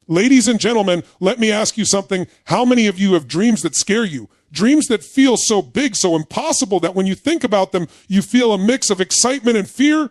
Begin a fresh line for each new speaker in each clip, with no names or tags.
Ladies and gentlemen, let me ask you something. How many of you have dreams that scare you? Dreams that feel so big, so impossible that when you think about them, you feel a mix of excitement and fear?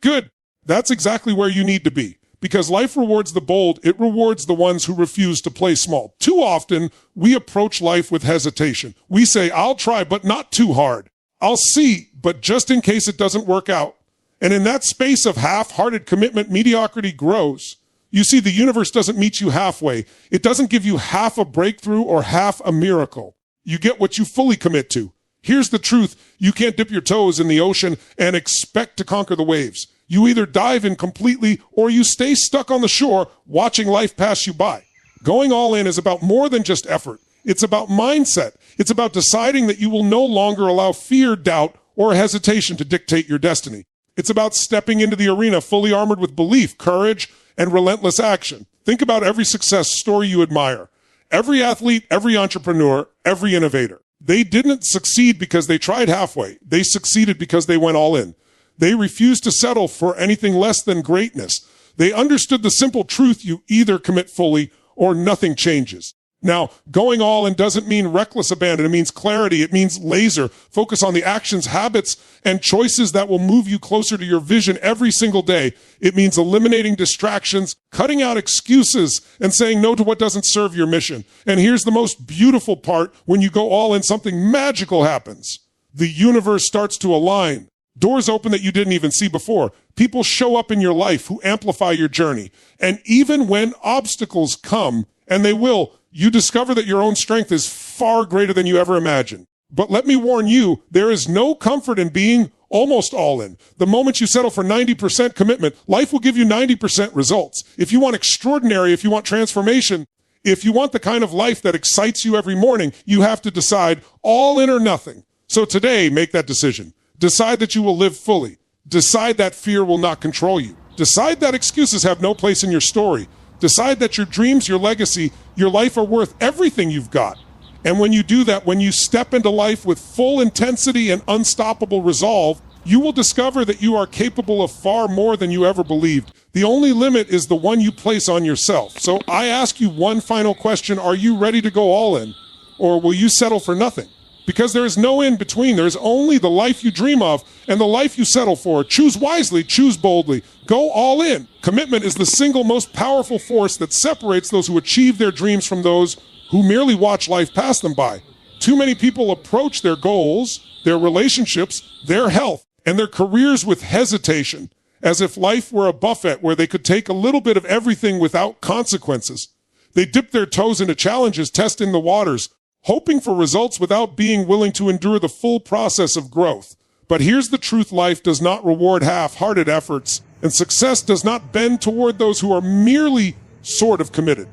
Good. That's exactly where you need to be. Because life rewards the bold, it rewards the ones who refuse to play small. Too often, we approach life with hesitation. We say, I'll try, but not too hard. I'll see, but just in case it doesn't work out. And in that space of half-hearted commitment, mediocrity grows. You see, the universe doesn't meet you halfway. It doesn't give you half a breakthrough or half a miracle. You get what you fully commit to. Here's the truth. You can't dip your toes in the ocean and expect to conquer the waves. You either dive in completely or you stay stuck on the shore watching life pass you by. Going all in is about more than just effort. It's about mindset. It's about deciding that you will no longer allow fear, doubt, or hesitation to dictate your destiny. It's about stepping into the arena fully armored with belief, courage, and relentless action. Think about every success story you admire. Every athlete, every entrepreneur, every innovator. They didn't succeed because they tried halfway. They succeeded because they went all in. They refused to settle for anything less than greatness. They understood the simple truth: you either commit fully or nothing changes. Now, going all in doesn't mean reckless abandon. It means clarity. It means laser. Focus on the actions, habits, and choices that will move you closer to your vision every single day. It means eliminating distractions, cutting out excuses, and saying no to what doesn't serve your mission. And here's the most beautiful part. When you go all in, something magical happens. The universe starts to align. Doors open that you didn't even see before. People show up in your life who amplify your journey. And even when obstacles come, and they will, you discover that your own strength is far greater than you ever imagined. But let me warn you, there is no comfort in being almost all in. The moment you settle for 90% commitment, life will give you 90% results. If you want extraordinary, if you want transformation, if you want the kind of life that excites you every morning, you have to decide all in or nothing. So today, make that decision. Decide that you will live fully. Decide that fear will not control you. Decide that excuses have no place in your story. Decide that your dreams, your legacy, your life are worth everything you've got. And when you do that, when you step into life with full intensity and unstoppable resolve, you will discover that you are capable of far more than you ever believed. The only limit is the one you place on yourself. So I ask you one final question. Are you ready to go all in? Or will you settle for nothing? Because there is no in between. There is only the life you dream of and the life you settle for. Choose wisely, choose boldly. Go all in. Commitment is the single most powerful force that separates those who achieve their dreams from those who merely watch life pass them by. Too many people approach their goals, their relationships, their health, and their careers with hesitation, as if life were a buffet where they could take a little bit of everything without consequences. They dip their toes into challenges, testing the waters, hoping for results without being willing to endure the full process of growth. But here's the truth: life does not reward half-hearted efforts, and success does not bend toward those who are merely sort of committed.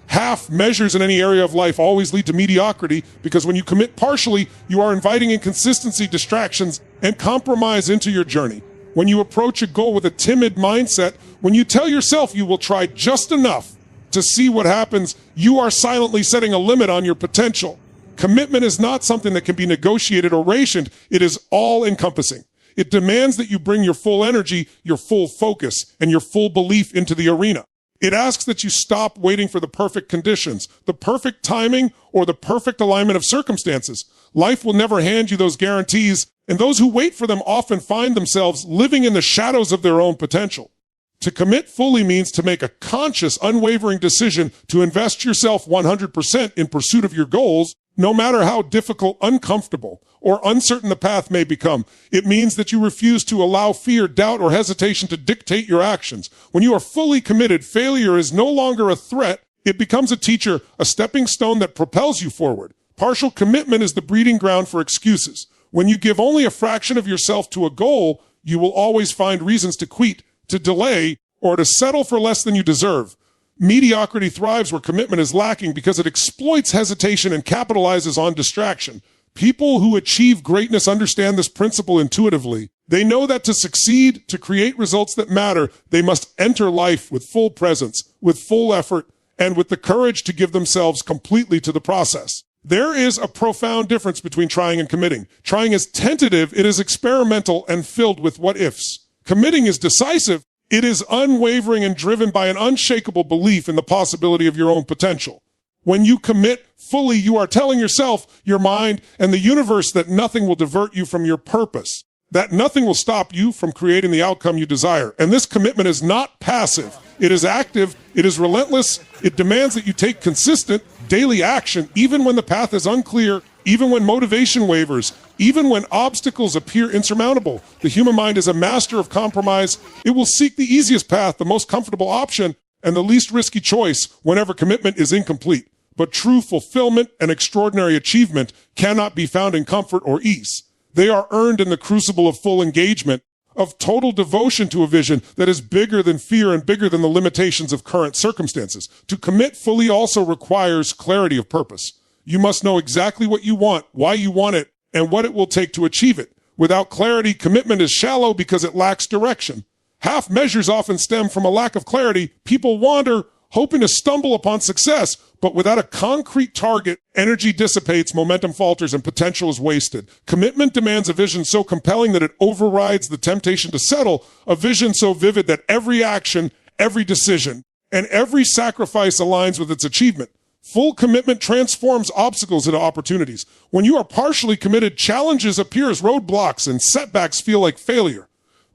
Half measures in any area of life always lead to mediocrity, because when you commit partially, you are inviting inconsistency, distractions, and compromise into your journey. When you approach a goal with a timid mindset, when you tell yourself you will try just enough to see what happens, you are silently setting a limit on your potential. Commitment is not something that can be negotiated or rationed. It is all-encompassing. It demands that you bring your full energy, your full focus, and your full belief into the arena. It asks that you stop waiting for the perfect conditions, the perfect timing, or the perfect alignment of circumstances. Life will never hand you those guarantees, and those who wait for them often find themselves living in the shadows of their own potential. To commit fully means to make a conscious, unwavering decision to invest yourself 100% in pursuit of your goals, no matter how difficult, uncomfortable, or uncertain the path may become. It means that you refuse to allow fear, doubt, or hesitation to dictate your actions. When you are fully committed, failure is no longer a threat. It becomes a teacher, a stepping stone that propels you forward. Partial commitment is the breeding ground for excuses. When you give only a fraction of yourself to a goal, you will always find reasons to quit, to delay, or to settle for less than you deserve. Mediocrity thrives where commitment is lacking because it exploits hesitation and capitalizes on distraction. People who achieve greatness understand this principle intuitively. They know that to succeed, to create results that matter, they must enter life with full presence, with full effort, and with the courage to give themselves completely to the process. There is a profound difference between trying and committing. Trying is tentative, it is experimental, and filled with what-ifs. Committing is decisive. It is unwavering and driven by an unshakable belief in the possibility of your own potential. When you commit fully, you are telling yourself, your mind, and the universe that nothing will divert you from your purpose, that nothing will stop you from creating the outcome you desire. And this commitment is not passive. It is active. It is relentless. It demands that you take consistent daily action, even when the path is unclear, even when motivation wavers, even when obstacles appear insurmountable. The human mind is a master of compromise. It will seek the easiest path, the most comfortable option, and the least risky choice whenever commitment is incomplete. But true fulfillment and extraordinary achievement cannot be found in comfort or ease. They are earned in the crucible of full engagement, of total devotion to a vision that is bigger than fear and bigger than the limitations of current circumstances. To commit fully also requires clarity of purpose. You must know exactly what you want, why you want it, and what it will take to achieve it. Without clarity, commitment is shallow because it lacks direction. Half measures often stem from a lack of clarity. People wander, hoping to stumble upon success, but without a concrete target, energy dissipates, momentum falters, and potential is wasted. Commitment demands a vision so compelling that it overrides the temptation to settle, a vision so vivid that every action, every decision, and every sacrifice aligns with its achievement. Full commitment transforms obstacles into opportunities. When you are partially committed, challenges appear as roadblocks and setbacks feel like failure.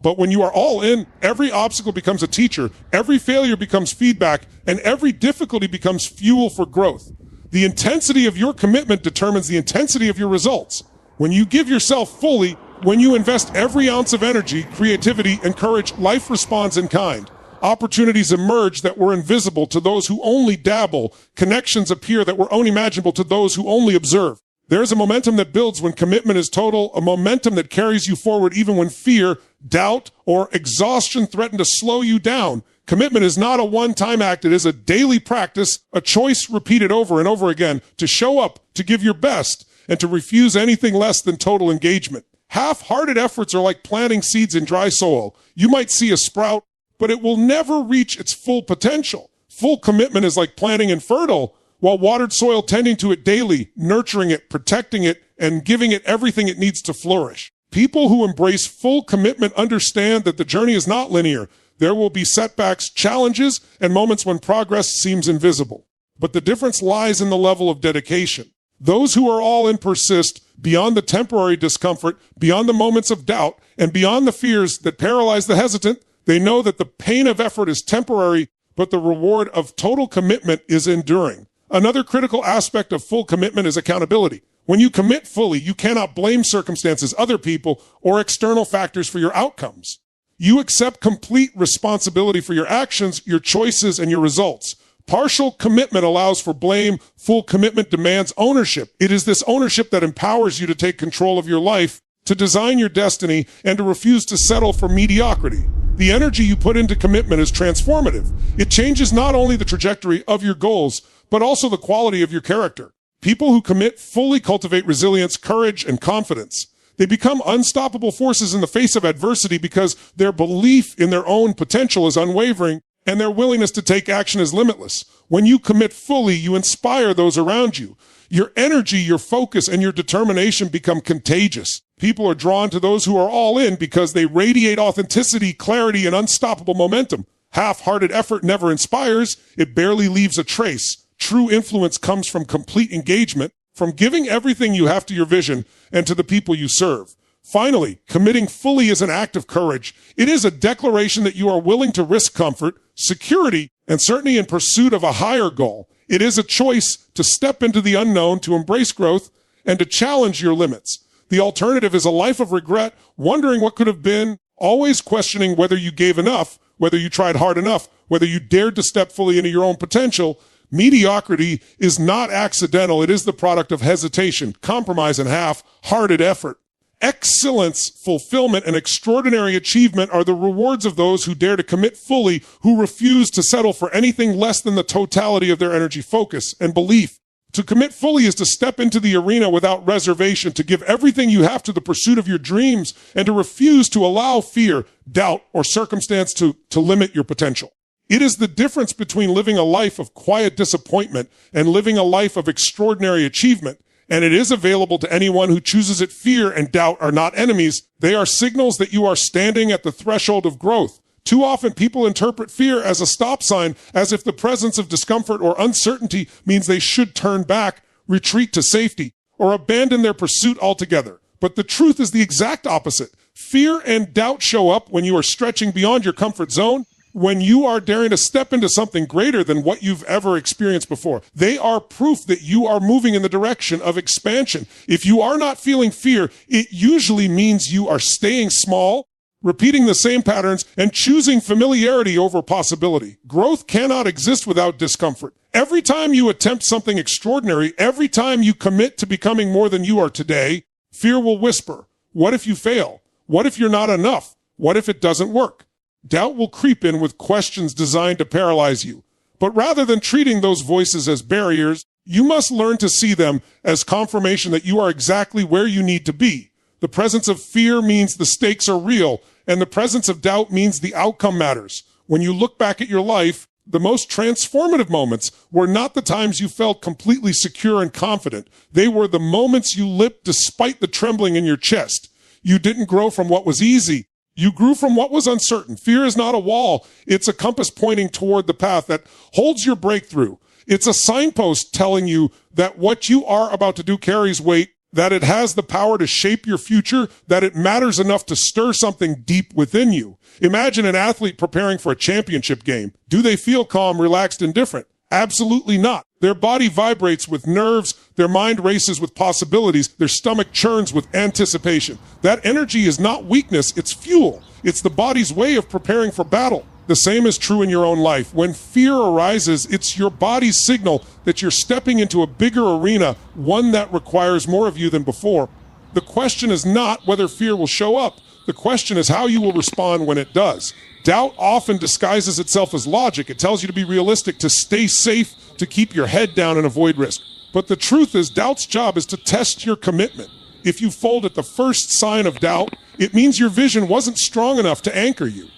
But when you are all in, every obstacle becomes a teacher, every failure becomes feedback, and every difficulty becomes fuel for growth. The intensity of your commitment determines the intensity of your results. When you give yourself fully, when you invest every ounce of energy, creativity, and courage, life responds in kind. Opportunities emerge that were invisible to those who only dabble. Connections appear that were unimaginable to those who only observe. There is a momentum that builds when commitment is total, a momentum that carries you forward even when fear, doubt, or exhaustion threaten to slow you down. Commitment is not a one-time act. It is a daily practice, a choice repeated over and over again to show up, to give your best, and to refuse anything less than total engagement. Half-hearted efforts are like planting seeds in dry soil. You might see a sprout, but it will never reach its full potential. Full commitment is like planting in fertile, while watered soil tending to it daily, nurturing it, protecting it, and giving it everything it needs to flourish. People who embrace full commitment understand that the journey is not linear. There will be setbacks, challenges, and moments when progress seems invisible. But the difference lies in the level of dedication. Those who are all in persist beyond the temporary discomfort, beyond the moments of doubt, and beyond the fears that paralyze the hesitant. They know that the pain of effort is temporary, but the reward of total commitment is enduring. Another critical aspect of full commitment is accountability. When you commit fully, you cannot blame circumstances, other people, or external factors for your outcomes. You accept complete responsibility for your actions, your choices, and your results. Partial commitment allows for blame. Full commitment demands ownership. It is this ownership that empowers you to take control of your life, to design your destiny, and to refuse to settle for mediocrity. The energy you put into commitment is transformative. It changes not only the trajectory of your goals, but also the quality of your character. People who commit fully cultivate resilience, courage, and confidence. They become unstoppable forces in the face of adversity because their belief in their own potential is unwavering and their willingness to take action is limitless. When you commit fully, you inspire those around you. Your energy, your focus, and your determination become contagious. People are drawn to those who are all in because they radiate authenticity, clarity, and unstoppable momentum. Half-hearted effort never inspires. It barely leaves a trace. True influence comes from complete engagement, from giving everything you have to your vision and to the people you serve. Finally, committing fully is an act of courage. It is a declaration that you are willing to risk comfort, security, and certainty in pursuit of a higher goal. It is a choice to step into the unknown, to embrace growth, and to challenge your limits. The alternative is a life of regret, wondering what could have been, always questioning whether you gave enough, whether you tried hard enough, whether you dared to step fully into your own potential. Mediocrity is not accidental. It is the product of hesitation, compromise, and half-hearted effort. Excellence, fulfillment, and extraordinary achievement are the rewards of those who dare to commit fully, who refuse to settle for anything less than the totality of their energy, focus, and belief. To commit fully is to step into the arena without reservation, to give everything you have to the pursuit of your dreams, and to refuse to allow fear, doubt, or circumstance to limit your potential. It is the difference between living a life of quiet disappointment and living a life of extraordinary achievement, and it is available to anyone who chooses it. Fear and doubt are not enemies. They are signals that you are standing at the threshold of growth. Too often, people interpret fear as a stop sign, as if the presence of discomfort or uncertainty means they should turn back, retreat to safety, or abandon their pursuit altogether. But the truth is the exact opposite. Fear and doubt show up when you are stretching beyond your comfort zone, when you are daring to step into something greater than what you've ever experienced before. They are proof that you are moving in the direction of expansion. If you are not feeling fear, it usually means you are staying small, repeating the same patterns, and choosing familiarity over possibility. Growth cannot exist without discomfort. Every time you attempt something extraordinary, every time you commit to becoming more than you are today, fear will whisper, what if you fail? What if you're not enough? What if it doesn't work? Doubt will creep in with questions designed to paralyze you. But rather than treating those voices as barriers, you must learn to see them as confirmation that you are exactly where you need to be. The presence of fear means the stakes are real, and the presence of doubt means the outcome matters. When you look back at your life, the most transformative moments were not the times you felt completely secure and confident. They were the moments you lived despite the trembling in your chest. You didn't grow from what was easy. You grew from what was uncertain. Fear is not a wall. It's a compass pointing toward the path that holds your breakthrough. It's a signpost telling you that what you are about to do carries weight, that it has the power to shape your future, that it matters enough to stir something deep within you. Imagine an athlete preparing for a championship game. Do they feel calm, relaxed, indifferent? Absolutely not. Their body vibrates with nerves, their mind races with possibilities, their stomach churns with anticipation. That energy is not weakness, it's fuel. It's the body's way of preparing for battle. The same is true in your own life. When fear arises, it's your body's signal that you're stepping into a bigger arena, one that requires more of you than before. The question is not whether fear will show up. The question is how you will respond when it does. Doubt often disguises itself as logic. It tells you to be realistic, to stay safe, to keep your head down and avoid risk. But the truth is, doubt's job is to test your commitment. If you fold at the first sign of doubt, it means your vision wasn't strong enough to anchor you.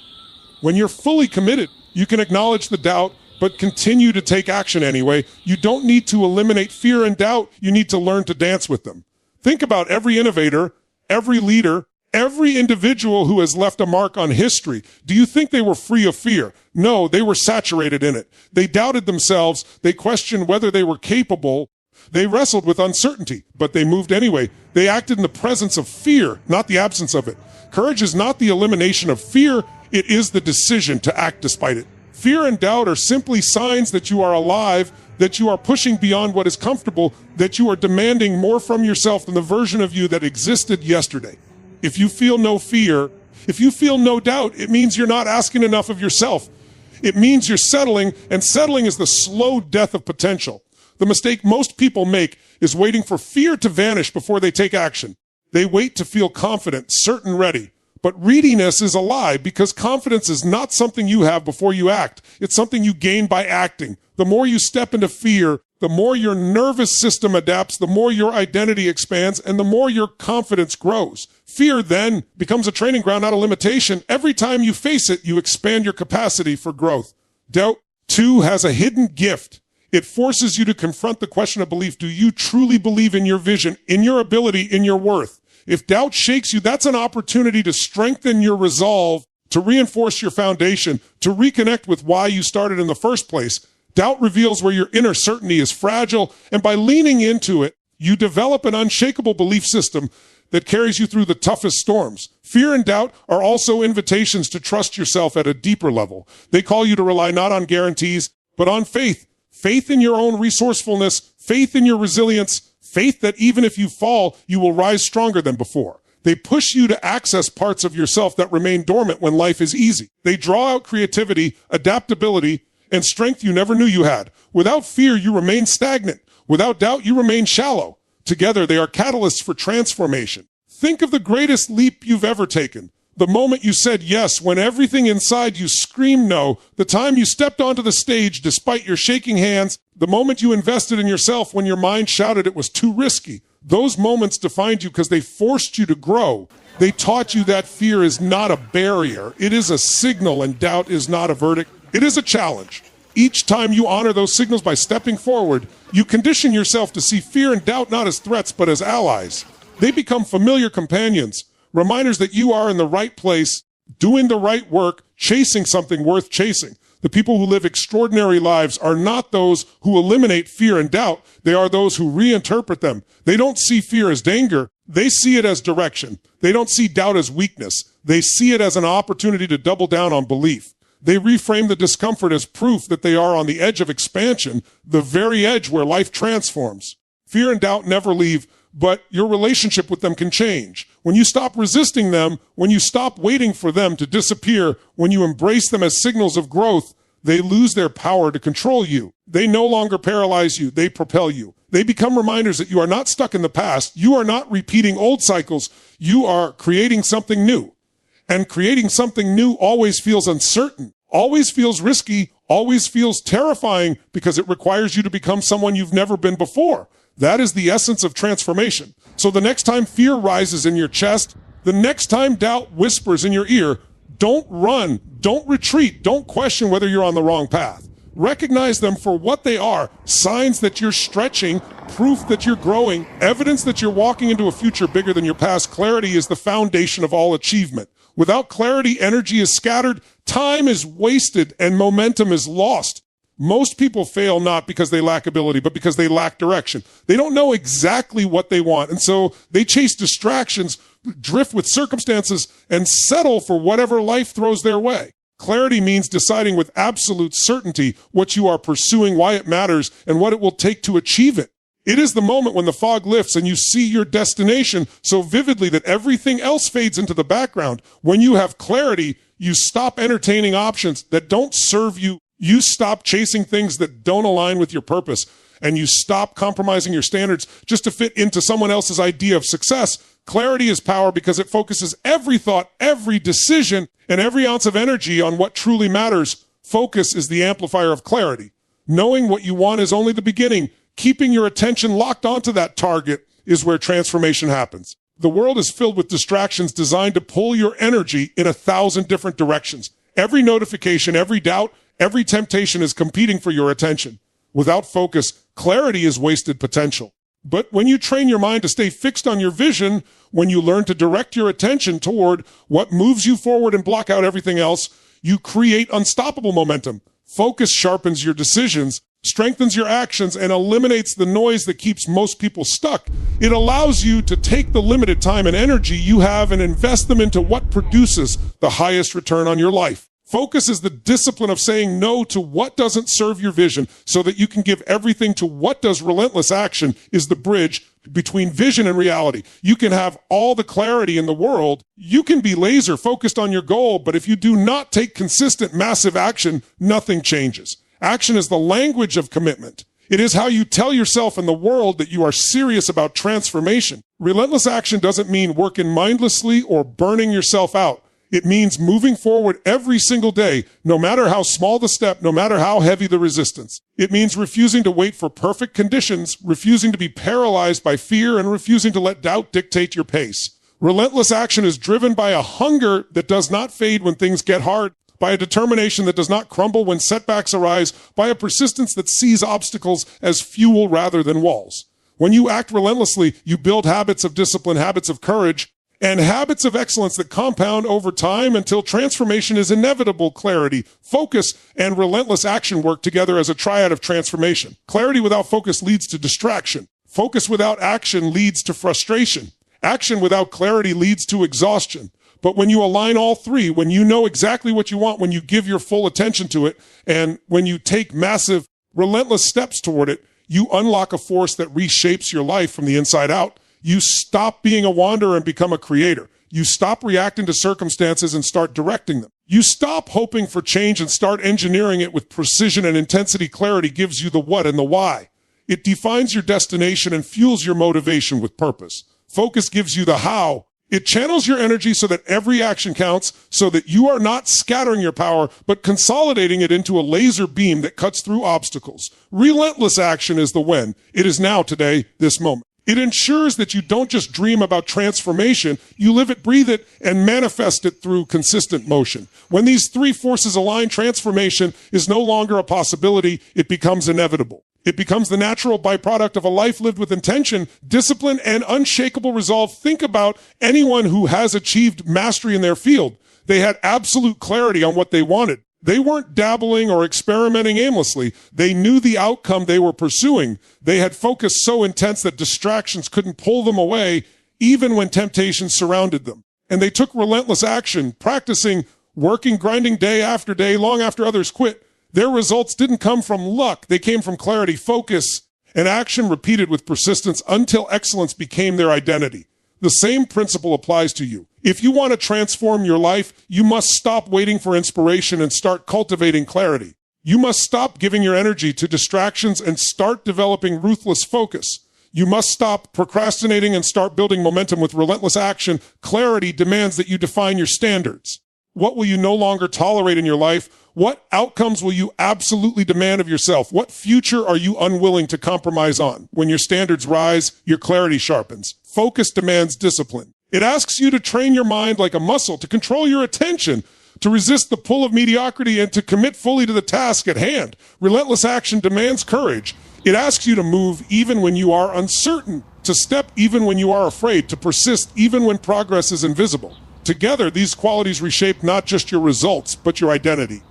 When you're fully committed, you can acknowledge the doubt, but continue to take action anyway. You don't need to eliminate fear and doubt. You need to learn to dance with them. Think about every innovator, every leader, every individual who has left a mark on history. Do you think they were free of fear? No, they were saturated in it. They doubted themselves. They questioned whether they were capable. They wrestled with uncertainty, but they moved anyway. They acted in the presence of fear, not the absence of it. Courage is not the elimination of fear. It is the decision to act despite it. Fear and doubt are simply signs that you are alive, that you are pushing beyond what is comfortable, that you are demanding more from yourself than the version of you that existed yesterday. If you feel no fear, if you feel no doubt, it means you're not asking enough of yourself. It means you're settling, and settling is the slow death of potential. The mistake most people make is waiting for fear to vanish before they take action. They wait to feel confident, certain, ready. But readiness is a lie, because confidence is not something you have before you act. It's something you gain by acting. The more you step into fear, the more your nervous system adapts, the more your identity expands, and the more your confidence grows. Fear then becomes a training ground, not a limitation. Every time you face it, you expand your capacity for growth. Doubt, too, has a hidden gift. It forces you to confront the question of belief. Do you truly believe in your vision, in your ability, in your worth? If doubt shakes you, that's an opportunity to strengthen your resolve, to reinforce your foundation, to reconnect with why you started in the first place. Doubt reveals where your inner certainty is fragile, and by leaning into it, you develop an unshakable belief system that carries you through the toughest storms. Fear and doubt are also invitations to trust yourself at a deeper level. They call you to rely not on guarantees, but on faith. Faith in your own resourcefulness, faith in your resilience, faith that even if you fall, you will rise stronger than before. They push you to access parts of yourself that remain dormant when life is easy. They draw out creativity, adaptability, and strength you never knew you had. Without fear, you remain stagnant. Without doubt, you remain shallow. Together, they are catalysts for transformation. Think of the greatest leap you've ever taken. The moment you said yes when everything inside you screamed no. The time you stepped onto the stage despite your shaking hands. The moment you invested in yourself when your mind shouted it was too risky. Those moments defined you because they forced you to grow. They taught you that fear is not a barrier. It is a signal, and doubt is not a verdict. It is a challenge. Each time you honor those signals by stepping forward, you condition yourself to see fear and doubt not as threats but as allies. They become familiar companions, reminders that you are in the right place, doing the right work, chasing something worth chasing. The people who live extraordinary lives are not those who eliminate fear and doubt. They are those who reinterpret them. They don't see fear as danger. They see it as direction. They don't see doubt as weakness. They see it as an opportunity to double down on belief. They reframe the discomfort as proof that they are on the edge of expansion, the very edge where life transforms. Fear and doubt never leave, but your relationship with them can change. When you stop resisting them, when you stop waiting for them to disappear, when you embrace them as signals of growth, they lose their power to control you. They no longer paralyze you, they propel you. They become reminders that you are not stuck in the past. You are not repeating old cycles. You are creating something new. And creating something new always feels uncertain, always feels risky, always feels terrifying because it requires you to become someone you've never been before. That is the essence of transformation. So the next time fear rises in your chest, the next time doubt whispers in your ear, don't run, don't retreat, don't question whether you're on the wrong path. Recognize them for what they are, signs that you're stretching, proof that you're growing, evidence that you're walking into a future bigger than your past. Clarity is the foundation of all achievement. Without clarity, energy is scattered, time is wasted, and momentum is lost. Most people fail not because they lack ability, but because they lack direction. They don't know exactly what they want, and so they chase distractions, drift with circumstances, and settle for whatever life throws their way. Clarity means deciding with absolute certainty what you are pursuing, why it matters, and what it will take to achieve it. It is the moment when the fog lifts and you see your destination so vividly that everything else fades into the background. When you have clarity, you stop entertaining options that don't serve you. You stop chasing things that don't align with your purpose, and you stop compromising your standards just to fit into someone else's idea of success. Clarity is power because it focuses every thought, every decision, and every ounce of energy on what truly matters. Focus is the amplifier of clarity. Knowing what you want is only the beginning. Keeping your attention locked onto that target is where transformation happens. The world is filled with distractions designed to pull your energy in 1,000 different directions. Every notification, every doubt, every temptation is competing for your attention. Without focus, clarity is wasted potential. But when you train your mind to stay fixed on your vision, when you learn to direct your attention toward what moves you forward and block out everything else, you create unstoppable momentum. Focus sharpens your decisions, strengthens your actions, and eliminates the noise that keeps most people stuck. It allows you to take the limited time and energy you have and invest them into what produces the highest return on your life. Focus is the discipline of saying no to what doesn't serve your vision so that you can give everything to what does. Relentless action is the bridge between vision and reality. You can have all the clarity in the world. You can be laser focused on your goal, but if you do not take consistent, massive action, nothing changes. Action is the language of commitment. It is how you tell yourself and the world that you are serious about transformation. Relentless action doesn't mean working mindlessly or burning yourself out. It means moving forward every single day, no matter how small the step, no matter how heavy the resistance. It means refusing to wait for perfect conditions, refusing to be paralyzed by fear, and refusing to let doubt dictate your pace. Relentless action is driven by a hunger that does not fade when things get hard, by a determination that does not crumble when setbacks arise, by a persistence that sees obstacles as fuel rather than walls. When you act relentlessly, you build habits of discipline, habits of courage, and habits of excellence that compound over time until transformation is inevitable. Clarity, focus, and relentless action work together as a triad of transformation. Clarity without focus leads to distraction. Focus without action leads to frustration. Action without clarity leads to exhaustion. But when you align all three, when you know exactly what you want, when you give your full attention to it, and when you take massive, relentless steps toward it, you unlock a force that reshapes your life from the inside out. You stop being a wanderer and become a creator. You stop reacting to circumstances and start directing them. You stop hoping for change and start engineering it with precision and intensity. Clarity gives you the what and the why. It defines your destination and fuels your motivation with purpose. Focus gives you the how. It channels your energy so that every action counts, so that you are not scattering your power, but consolidating it into a laser beam that cuts through obstacles. Relentless action is the when. It is now, today, this moment. It ensures that you don't just dream about transformation, you live it, breathe it, and manifest it through consistent motion. When these three forces align, transformation is no longer a possibility, it becomes inevitable. It becomes the natural byproduct of a life lived with intention, discipline, and unshakable resolve. Think about anyone who has achieved mastery in their field. They had absolute clarity on what they wanted. They weren't dabbling or experimenting aimlessly. They knew the outcome they were pursuing. They had focus so intense that distractions couldn't pull them away, even when temptations surrounded them. And they took relentless action, practicing, working, grinding day after day, long after others quit. Their results didn't come from luck. They came from clarity, focus, and action repeated with persistence until excellence became their identity. The same principle applies to you. If you want to transform your life, you must stop waiting for inspiration and start cultivating clarity. You must stop giving your energy to distractions and start developing ruthless focus. You must stop procrastinating and start building momentum with relentless action. Clarity demands that you define your standards. What will you no longer tolerate in your life? What outcomes will you absolutely demand of yourself? What future are you unwilling to compromise on? When your standards rise, your clarity sharpens. Focus demands discipline. It asks you to train your mind like a muscle, to control your attention, to resist the pull of mediocrity, and to commit fully to the task at hand. Relentless action demands courage. It asks you to move even when you are uncertain, to step even when you are afraid, to persist even when progress is invisible. Together, these qualities reshape not just your results, but your identity.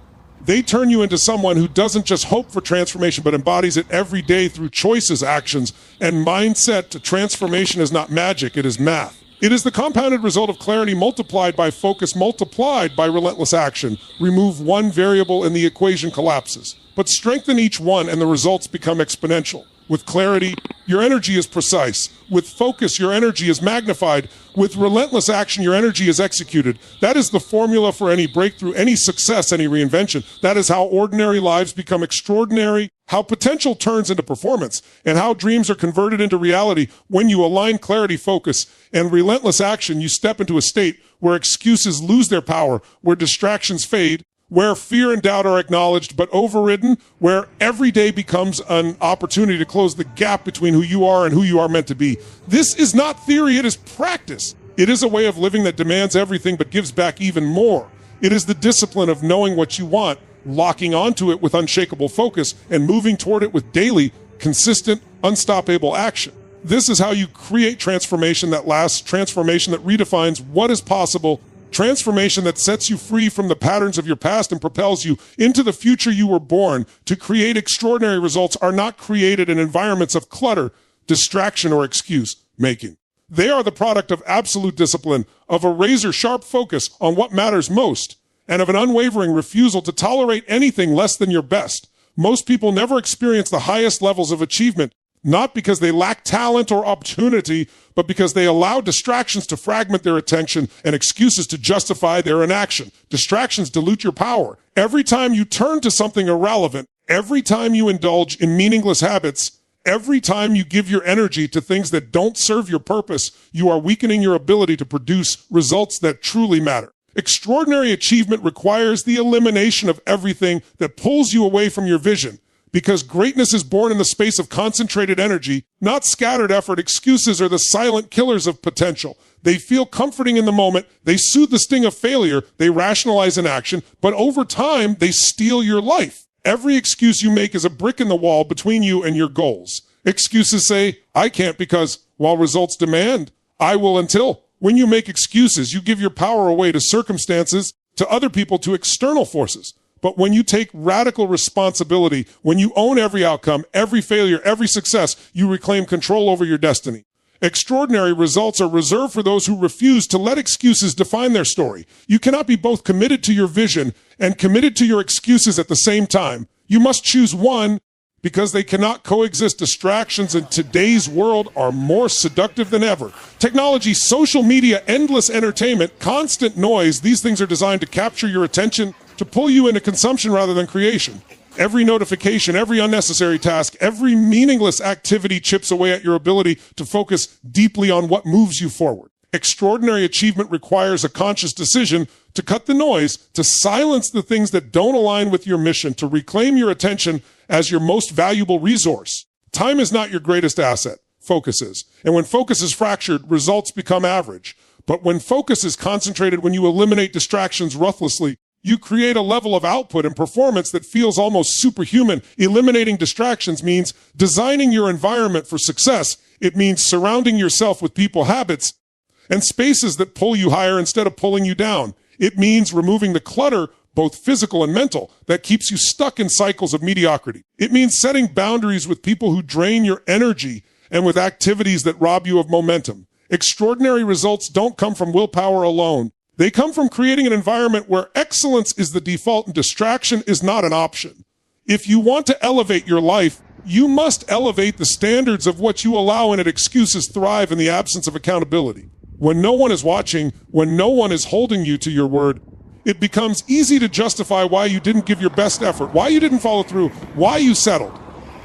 They turn you into someone who doesn't just hope for transformation, but embodies it every day through choices, actions, and mindset. Transformation is not magic, it is math. It is the compounded result of clarity multiplied by focus, multiplied by relentless action. Remove one variable and the equation collapses. But strengthen each one and the results become exponential. With clarity, your energy is precise. With focus, your energy is magnified. With relentless action, your energy is executed. That is the formula for any breakthrough, any success, any reinvention. That is how ordinary lives become extraordinary, how potential turns into performance, and how dreams are converted into reality. When you align clarity, focus, and relentless action, you step into a state where excuses lose their power, where distractions fade, where fear and doubt are acknowledged but overridden, where every day becomes an opportunity to close the gap between who you are and who you are meant to be. This is not theory, it is practice. It is a way of living that demands everything but gives back even more. It is the discipline of knowing what you want, locking onto it with unshakable focus, and moving toward it with daily, consistent, unstoppable action. This is how you create transformation that lasts, transformation that redefines what is possible, transformation that sets you free from the patterns of your past and propels you into the future you were born. To create extraordinary results are not created in environments of clutter, distraction, or excuse making. They are the product of absolute discipline, of a razor-sharp focus on what matters most, and of an unwavering refusal to tolerate anything less than your best. Most people never experience the highest levels of achievement, not because they lack talent or opportunity, but because they allow distractions to fragment their attention and excuses to justify their inaction. Distractions dilute your power. Every time you turn to something irrelevant, every time you indulge in meaningless habits, every time you give your energy to things that don't serve your purpose, you are weakening your ability to produce results that truly matter. Extraordinary achievement requires the elimination of everything that pulls you away from your vision. Because greatness is born in the space of concentrated energy, not scattered effort. Excuses are the silent killers of potential. They feel comforting in the moment. They soothe the sting of failure. They rationalize inaction. But over time, they steal your life. Every excuse you make is a brick in the wall between you and your goals. Excuses say, I can't because, while results demand, I will until. When you make excuses, you give your power away to circumstances, to other people, to external forces. But when you take radical responsibility, when you own every outcome, every failure, every success, you reclaim control over your destiny. Extraordinary results are reserved for those who refuse to let excuses define their story. You cannot be both committed to your vision and committed to your excuses at the same time. You must choose one because they cannot coexist. Distractions in today's world are more seductive than ever. Technology, social media, endless entertainment, constant noise, these things are designed to capture your attention, to pull you into consumption rather than creation. Every notification, every unnecessary task, every meaningless activity chips away at your ability to focus deeply on what moves you forward. Extraordinary achievement requires a conscious decision to cut the noise, to silence the things that don't align with your mission, to reclaim your attention as your most valuable resource. Time is not your greatest asset. Focus is. And when focus is fractured, results become average. But when focus is concentrated, when you eliminate distractions ruthlessly, you create a level of output and performance that feels almost superhuman. Eliminating distractions means designing your environment for success. It means surrounding yourself with people, habits, and spaces that pull you higher instead of pulling you down. It means removing the clutter, both physical and mental, that keeps you stuck in cycles of mediocrity. It means setting boundaries with people who drain your energy and with activities that rob you of momentum. Extraordinary results don't come from willpower alone. They come from creating an environment where excellence is the default and distraction is not an option. If you want to elevate your life, you must elevate the standards of what you allow and let excuses thrive in the absence of accountability. When no one is watching, when no one is holding you to your word, it becomes easy to justify why you didn't give your best effort, why you didn't follow through, why you settled.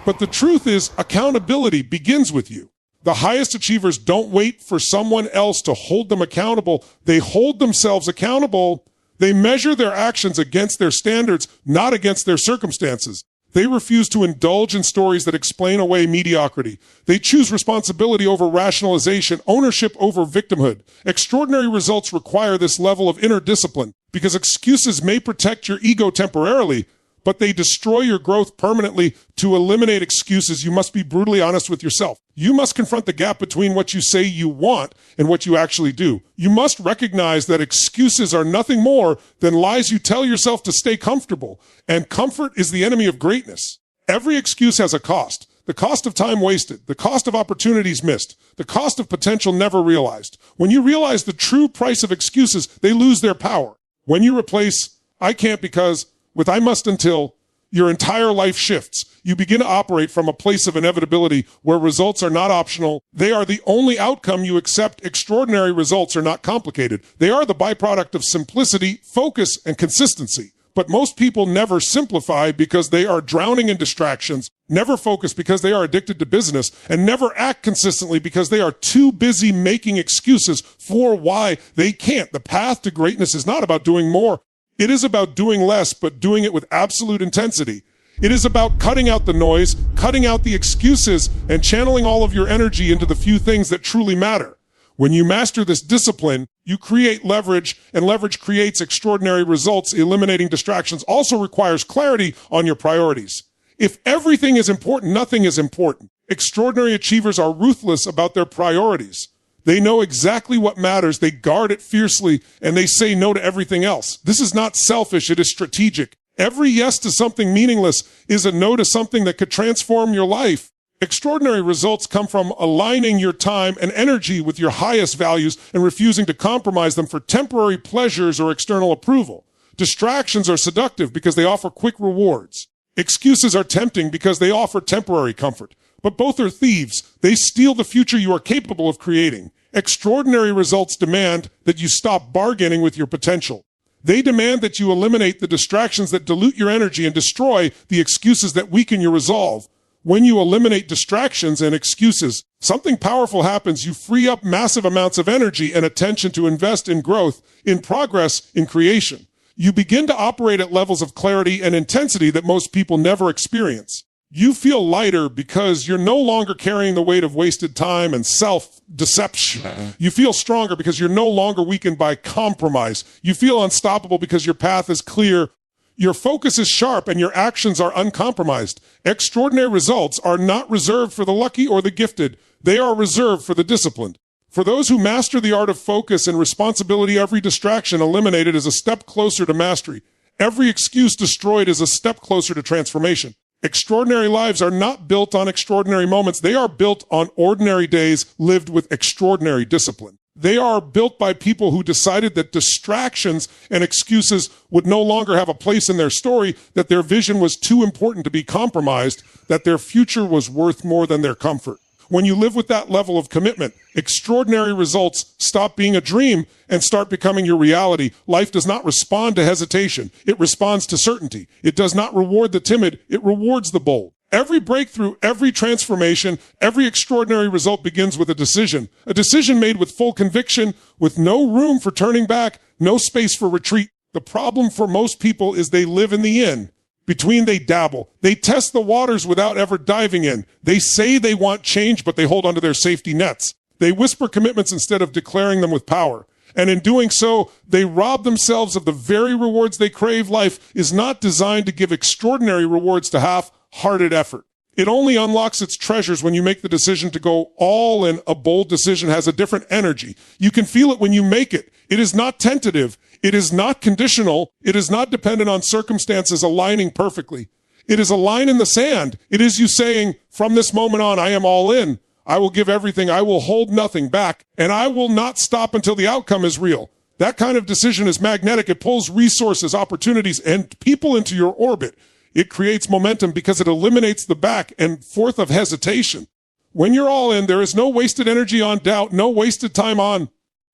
But the truth is, accountability begins with you. The highest achievers don't wait for someone else to hold them accountable. They hold themselves accountable. They measure their actions against their standards, not against their circumstances. They refuse to indulge in stories that explain away mediocrity. They choose responsibility over rationalization, ownership over victimhood. Extraordinary results require this level of inner discipline because excuses may protect your ego temporarily, but they destroy your growth permanently. To eliminate excuses, you must be brutally honest with yourself. You must confront the gap between what you say you want and what you actually do. You must recognize that excuses are nothing more than lies you tell yourself to stay comfortable, and comfort is the enemy of greatness. Every excuse has a cost. The cost of time wasted, the cost of opportunities missed, the cost of potential never realized. When you realize the true price of excuses, they lose their power. When you replace "I can't because" with "I must until," your entire life shifts. You begin to operate from a place of inevitability where results are not optional. They are the only outcome you accept. Extraordinary results are not complicated. They are the byproduct of simplicity, focus, and consistency. But most people never simplify because they are drowning in distractions, never focus because they are addicted to business, and never act consistently because they are too busy making excuses for why they can't. The path to greatness is not about doing more. It is about doing less, but doing it with absolute intensity. It is about cutting out the noise, cutting out the excuses, and channeling all of your energy into the few things that truly matter. When you master this discipline, you create leverage, and leverage creates extraordinary results. Eliminating distractions also requires clarity on your priorities. If everything is important, nothing is important. Extraordinary achievers are ruthless about their priorities. They know exactly what matters, they guard it fiercely, and they say no to everything else. This is not selfish, it is strategic. Every yes to something meaningless is a no to something that could transform your life. Extraordinary results come from aligning your time and energy with your highest values and refusing to compromise them for temporary pleasures or external approval. Distractions are seductive because they offer quick rewards. Excuses are tempting because they offer temporary comfort. But both are thieves. They steal the future you are capable of creating. Extraordinary results demand that you stop bargaining with your potential. They demand that you eliminate the distractions that dilute your energy and destroy the excuses that weaken your resolve. When you eliminate distractions and excuses, something powerful happens. You free up massive amounts of energy and attention to invest in growth, in progress, in creation. You begin to operate at levels of clarity and intensity that most people never experience. You feel lighter because you're no longer carrying the weight of wasted time and self-deception. You feel stronger because you're no longer weakened by compromise. You feel unstoppable because your path is clear. Your focus is sharp and your actions are uncompromised. Extraordinary results are not reserved for the lucky or the gifted. They are reserved for the disciplined. For those who master the art of focus and responsibility, every distraction eliminated is a step closer to mastery. Every excuse destroyed is a step closer to transformation. Extraordinary lives are not built on extraordinary moments. They are built on ordinary days lived with extraordinary discipline. They are built by people who decided that distractions and excuses would no longer have a place in their story, that their vision was too important to be compromised, that their future was worth more than their comfort. When you live with that level of commitment, extraordinary results stop being a dream and start becoming your reality. Life does not respond to hesitation. It responds to certainty. It does not reward the timid. It rewards the bold. Every breakthrough, every transformation, every extraordinary result begins with a decision made with full conviction, with no room for turning back, no space for retreat. The problem for most people is they live in the in. Between they dabble. They test the waters without ever diving in. They say they want change, but they hold onto their safety nets. They whisper commitments instead of declaring them with power. And in doing so, they rob themselves of the very rewards they crave. Life is not designed to give extraordinary rewards to half-hearted effort. It only unlocks its treasures when you make the decision to go all in. A bold decision has a different energy. You can feel it when you make it. It is not tentative. It is not conditional. It is not dependent on circumstances aligning perfectly. It is a line in the sand. It is you saying, from this moment on, I am all in. I will give everything. I will hold nothing back, and I will not stop until the outcome is real. That kind of decision is magnetic. It pulls resources, opportunities, and people into your orbit. It creates momentum because it eliminates the back and forth of hesitation. When you're all in, there is no wasted energy on doubt, no wasted time on,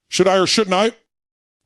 should I or shouldn't I?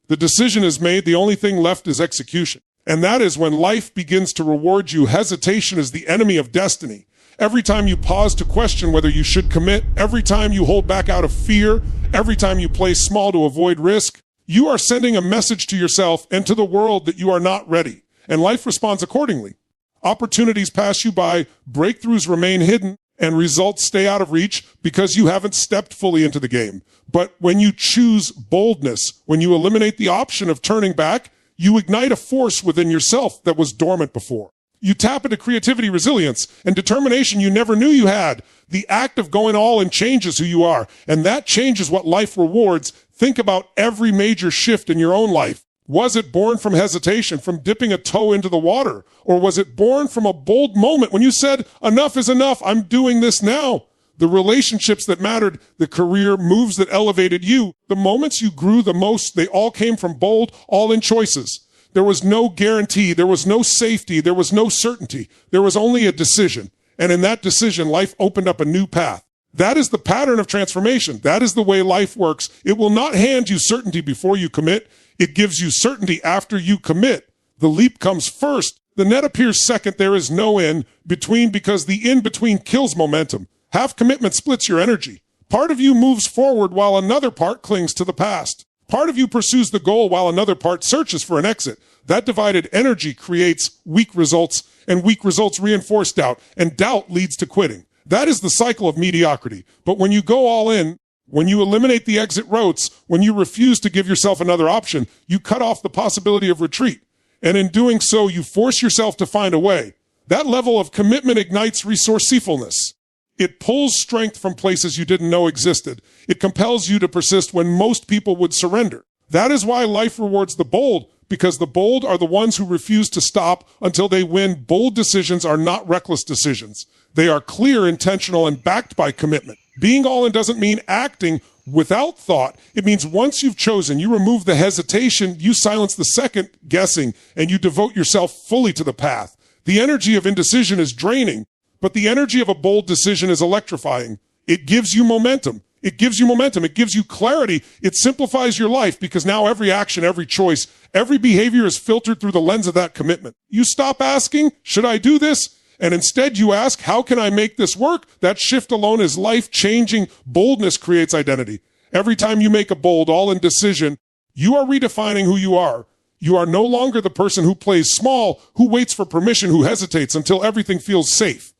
The decision is made. The only thing left is execution. And that is when life begins to reward you. Hesitation is the enemy of destiny. Every time you pause to question whether you should commit, every time you hold back out of fear, every time you play small to avoid risk, you are sending a message to yourself and to the world that you are not ready. And life responds accordingly. Opportunities pass you by, breakthroughs remain hidden, and results stay out of reach because you haven't stepped fully into the game. But when you choose boldness, when you eliminate the option of turning back, you ignite a force within yourself that was dormant before. You tap into creativity, resilience, and determination you never knew you had. The act of going all in changes who you are, and that changes what life rewards. Think about every major shift in your own life. Was it born from hesitation, from dipping a toe into the water? Or was it born from a bold moment when you said, enough is enough, I'm doing this now? The relationships that mattered, the career moves that elevated you, the moments you grew the most, they all came from bold, all-in choices. There was no guarantee, there was no safety, there was no certainty. There was only a decision. And in that decision, life opened up a new path. That is the pattern of transformation. That is the way life works. It will not hand you certainty before you commit. It gives you certainty after you commit. The leap comes first. The net appears second. There is no in between because the in between kills momentum. Half commitment splits your energy. Part of you moves forward while another part clings to the past. Part of you pursues the goal while another part searches for an exit. That divided energy creates weak results, and weak results reinforce doubt, and doubt leads to quitting. That is the cycle of mediocrity. But when you go all in, when you eliminate the exit routes, when you refuse to give yourself another option, you cut off the possibility of retreat. And in doing so, you force yourself to find a way. That level of commitment ignites resourcefulness. It pulls strength from places you didn't know existed. It compels you to persist when most people would surrender. That is why life rewards the bold, because the bold are the ones who refuse to stop until they win. Bold decisions are not reckless decisions. They are clear, intentional, and backed by commitment. Being all in doesn't mean acting without thought. It means once you've chosen, you remove the hesitation, you silence the second guessing, and you devote yourself fully to the path. The energy of indecision is draining, but the energy of a bold decision is electrifying. It gives you momentum. It gives you momentum. It gives you clarity. It simplifies your life because now every action, every choice, every behavior is filtered through the lens of that commitment. You stop asking, should I do this? And instead you ask, how can I make this work? That shift alone is life-changing. Boldness creates identity. Every time you make a bold, all-in decision, you are redefining who you are. You are no longer the person who plays small, who waits for permission, who hesitates until everything feels safe.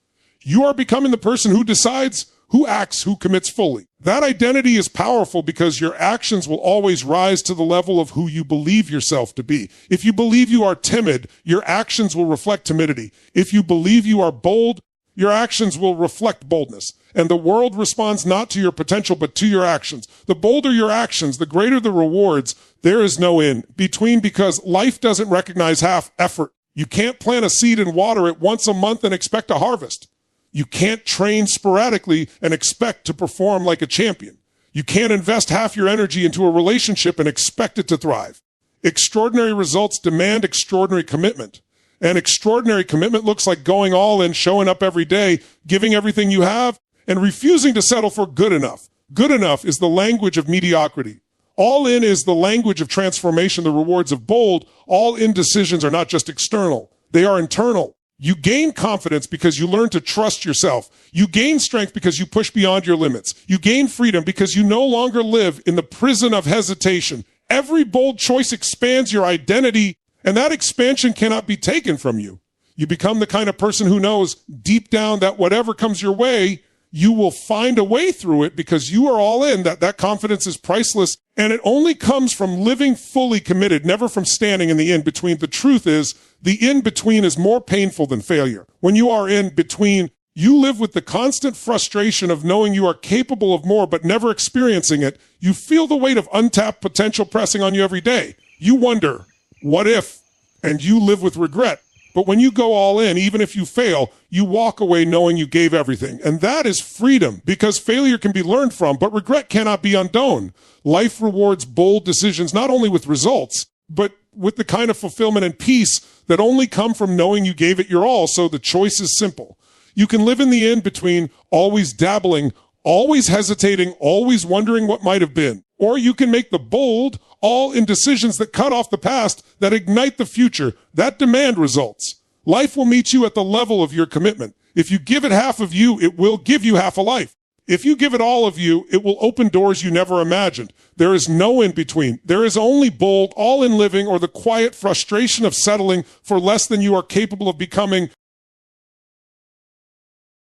You are becoming the person who decides, who acts, who commits fully. That identity is powerful because your actions will always rise to the level of who you believe yourself to be. If you believe you are timid, your actions will reflect timidity. If you believe you are bold, your actions will reflect boldness. And the world responds not to your potential, but to your actions. The bolder your actions, the greater the rewards. There is no in between because life doesn't recognize half effort. You can't plant a seed and water it once a month and expect a harvest. You can't train sporadically and expect to perform like a champion. You can't invest half your energy into a relationship and expect it to thrive. Extraordinary results demand extraordinary commitment. And extraordinary commitment looks like going all in, showing up every day, giving everything you have, and refusing to settle for good enough. Good enough is the language of mediocrity. All in is the language of transformation, the rewards of bold. All in decisions are not just external. They are internal. You gain confidence because you learn to trust yourself. You gain strength because you push beyond your limits. You gain freedom because you no longer live in the prison of hesitation. Every bold choice expands your identity, and that expansion cannot be taken from you. You become the kind of person who knows deep down that whatever comes your way, you will find a way through it because you are all in. That confidence is priceless, and it only comes from living fully committed, never from standing in the in-between. The truth is, the in-between is more painful than failure. When you are in between, you live with the constant frustration of knowing you are capable of more but never experiencing it. You feel the weight of untapped potential pressing on you every day. You wonder, what if, and you live with regret. But when you go all in, even if you fail, you walk away knowing you gave everything. And that is freedom, because failure can be learned from, but regret cannot be undone. Life rewards bold decisions, not only with results, but with the kind of fulfillment and peace that only come from knowing you gave it your all. So the choice is simple. You can live in the in-between, always dabbling, always hesitating, always wondering what might have been. Or you can make the bold, all in decisions that cut off the past, that ignite the future, that demand results. Life will meet you at the level of your commitment. If you give it half of you, it will give you half a life. If you give it all of you, it will open doors you never imagined. There is no in between. There is only bold, all in living, or the quiet frustration of settling for less than you are capable of becoming.